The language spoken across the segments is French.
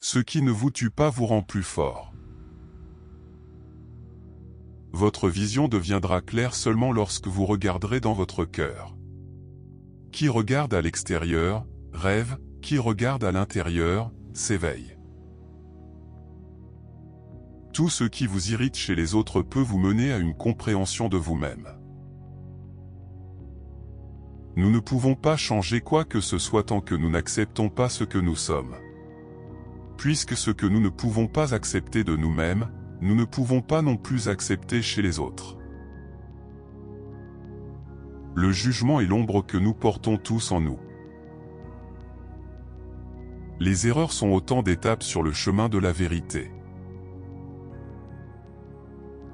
Ce qui ne vous tue pas vous rend plus fort. Votre vision deviendra claire seulement lorsque vous regarderez dans votre cœur. Qui regarde à l'extérieur, rêve, qui regarde à l'intérieur, s'éveille. Tout ce qui vous irrite chez les autres peut vous mener à une compréhension de vous-même. Nous ne pouvons pas changer quoi que ce soit tant que nous n'acceptons pas ce que nous sommes. Puisque ce que nous ne pouvons pas accepter de nous-mêmes, nous ne pouvons pas non plus accepter chez les autres. Le jugement est l'ombre que nous portons tous en nous. Les erreurs sont autant d'étapes sur le chemin de la vérité.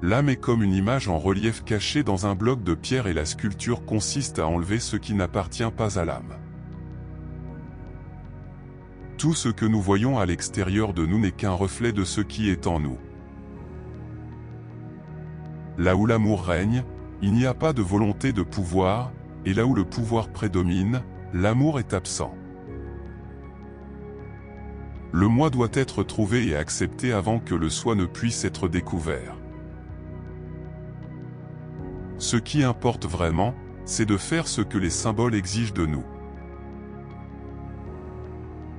L'âme est comme une image en relief cachée dans un bloc de pierre et la sculpture consiste à enlever ce qui n'appartient pas à l'âme. Tout ce que nous voyons à l'extérieur de nous n'est qu'un reflet de ce qui est en nous. Là où l'amour règne, il n'y a pas de volonté de pouvoir, et là où le pouvoir prédomine, l'amour est absent. Le moi doit être trouvé et accepté avant que le soi ne puisse être découvert. Ce qui importe vraiment, c'est de faire ce que les symboles exigent de nous.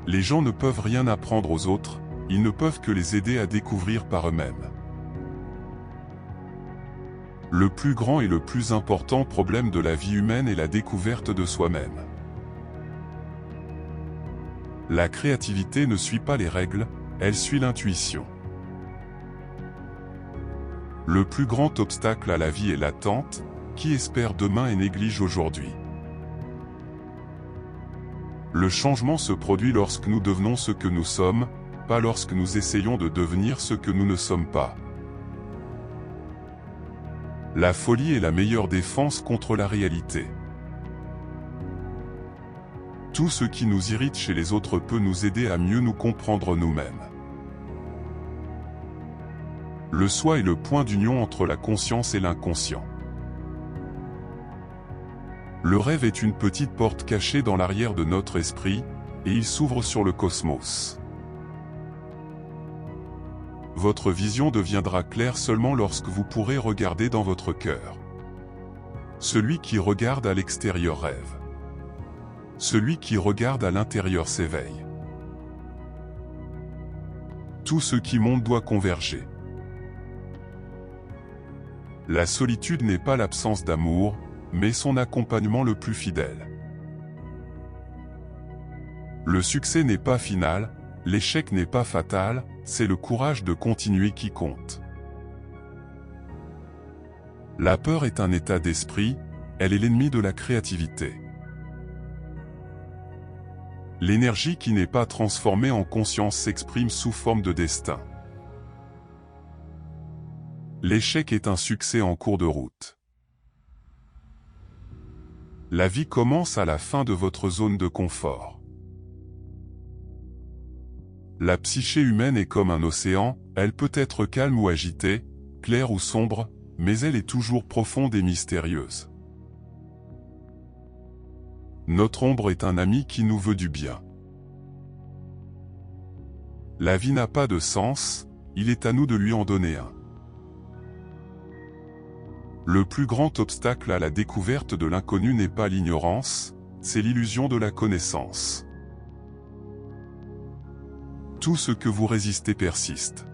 Les gens ne peuvent rien apprendre aux autres, ils ne peuvent que les aider à découvrir par eux-mêmes. Le plus grand et le plus important problème de la vie humaine est la découverte de soi-même. La créativité ne suit pas les règles, elle suit l'intuition. Le plus grand obstacle à la vie est l'attente, qui espère demain et néglige aujourd'hui. Le changement se produit lorsque nous devenons ce que nous sommes, pas lorsque nous essayons de devenir ce que nous ne sommes pas. La folie est la meilleure défense contre la réalité. Tout ce qui nous irrite chez les autres peut nous aider à mieux nous comprendre nous-mêmes. Le soi est le point d'union entre la conscience et l'inconscient. Le rêve est une petite porte cachée dans l'arrière de notre esprit, et il s'ouvre sur le cosmos. Votre vision deviendra claire seulement lorsque vous pourrez regarder dans votre cœur. Celui qui regarde à l'extérieur rêve. Celui qui regarde à l'intérieur s'éveille. Tout ce qui monte doit converger. La solitude n'est pas l'absence d'amour, mais son accompagnement le plus fidèle. Le succès n'est pas final, l'échec n'est pas fatal, c'est le courage de continuer qui compte. La peur est un état d'esprit, elle est l'ennemi de la créativité. L'énergie qui n'est pas transformée en conscience s'exprime sous forme de destin. L'échec est un succès en cours de route. La vie commence à la fin de votre zone de confort. La psyché humaine est comme un océan, elle peut être calme ou agitée, claire ou sombre, mais elle est toujours profonde et mystérieuse. Notre ombre est un ami qui nous veut du bien. La vie n'a pas de sens, il est à nous de lui en donner un. Le plus grand obstacle à la découverte de l'inconnu n'est pas l'ignorance, c'est l'illusion de la connaissance. Tout ce que vous résistez persiste.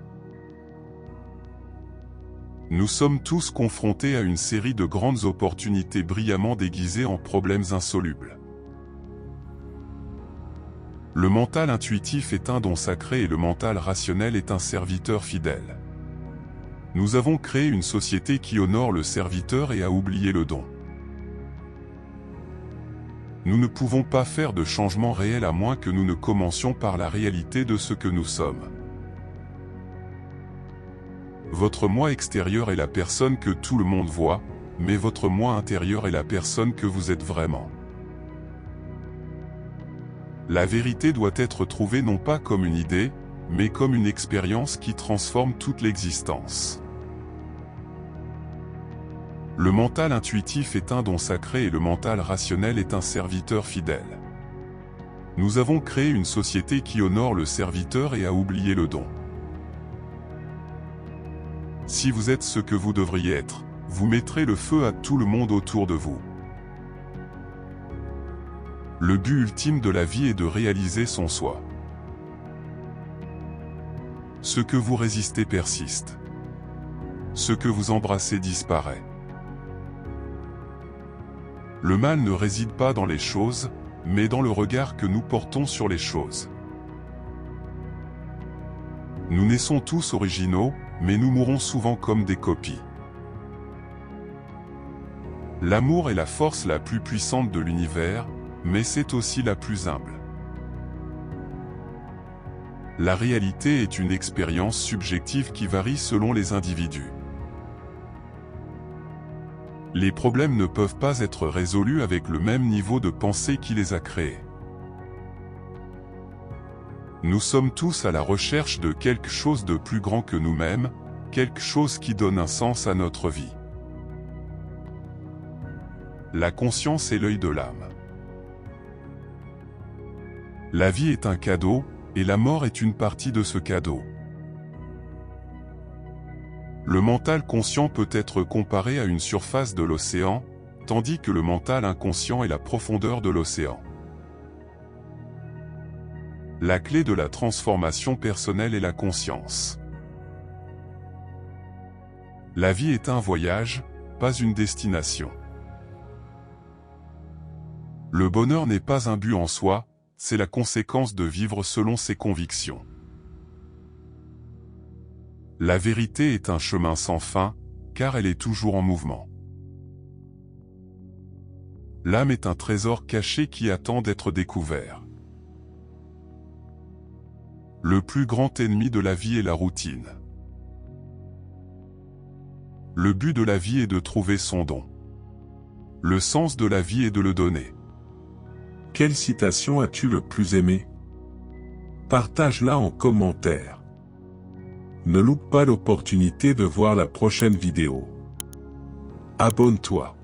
Nous sommes tous confrontés à une série de grandes opportunités brillamment déguisées en problèmes insolubles. Le mental intuitif est un don sacré et le mental rationnel est un serviteur fidèle. Nous avons créé une société qui honore le serviteur et a oublié le don. Nous ne pouvons pas faire de changement réel à moins que nous ne commencions par la réalité de ce que nous sommes. Votre moi extérieur est la personne que tout le monde voit, mais votre moi intérieur est la personne que vous êtes vraiment. La vérité doit être trouvée non pas comme une idée, mais comme une expérience qui transforme toute l'existence. Le mental intuitif est un don sacré et le mental rationnel est un serviteur fidèle. Nous avons créé une société qui honore le serviteur et a oublié le don. Si vous êtes ce que vous devriez être, vous mettrez le feu à tout le monde autour de vous. Le but ultime de la vie est de réaliser son soi. Ce que vous résistez persiste. Ce que vous embrassez disparaît. Le mal ne réside pas dans les choses, mais dans le regard que nous portons sur les choses. Nous naissons tous originaux, mais nous mourons souvent comme des copies. L'amour est la force la plus puissante de l'univers, mais c'est aussi la plus humble. La réalité est une expérience subjective qui varie selon les individus. Les problèmes ne peuvent pas être résolus avec le même niveau de pensée qui les a créés. Nous sommes tous à la recherche de quelque chose de plus grand que nous-mêmes, quelque chose qui donne un sens à notre vie. La conscience est l'œil de l'âme. La vie est un cadeau, et la mort est une partie de ce cadeau. Le mental conscient peut être comparé à une surface de l'océan, tandis que le mental inconscient est la profondeur de l'océan. La clé de la transformation personnelle est la conscience. La vie est un voyage, pas une destination. Le bonheur n'est pas un but en soi, c'est la conséquence de vivre selon ses convictions. La vérité est un chemin sans fin, car elle est toujours en mouvement. L'âme est un trésor caché qui attend d'être découvert. Le plus grand ennemi de la vie est la routine. Le but de la vie est de trouver son don. Le sens de la vie est de le donner. Quelle citation as-tu le plus aimé? Partage-la en commentaire. Ne loupe pas l'opportunité de voir la prochaine vidéo. Abonne-toi.